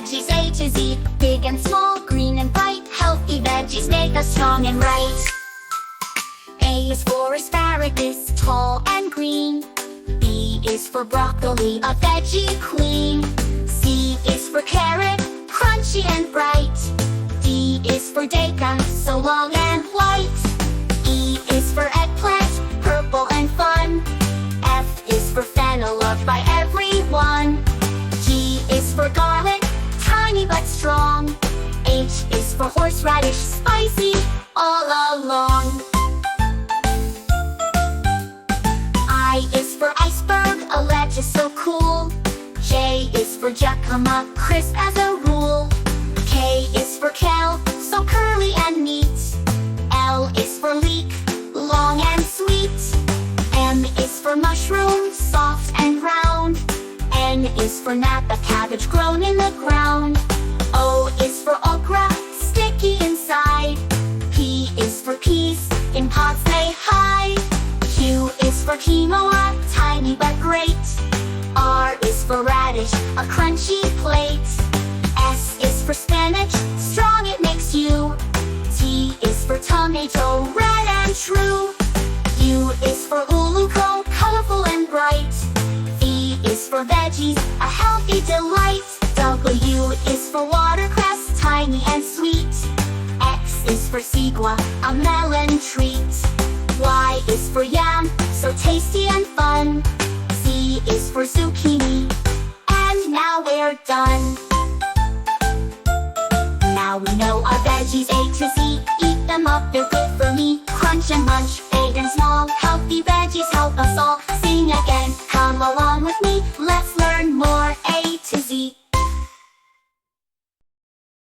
veggies A to Z. Big and small, green and bright, healthy veggies make us strong and right. A is for asparagus, tall and green. B is for broccoli, a veggie queen. C is for carrot, crunchy and bright. D is for daikon, so long and white. E is for eggplant, purple and fun. F is for fennel, loved by everyone. G is for garlic, tiny but strong. H is for horseradish, spicy all along. I is for iceberg, a lettuce so cool. J is for jacama, crisp as a rule. K is for kale, so curly and neat. L is for leek, long and sweet. M is for mushroom, soft and round. N is for napa, cabbage grown in the ground. O is for okra, sticky inside. P is for peas, in pots they hide. Q is for quinoa, tiny but great. R is for radish, a crunchy plate. S is for spinach, strong it makes you. T is for tomato, red and true. U is for uluco, colorful and bright. V is for veggies, a healthy delight. W is for watercress, tiny and sweet. X is for sigua, a melon treat. Y is for yam, so tasty and fun. Z is for zucchini, and now we're done. Now we know our veggies A to Z. Eat them up, they're good for me. Crunch and munch, big and small. Healthy veggies help us all. Sing again.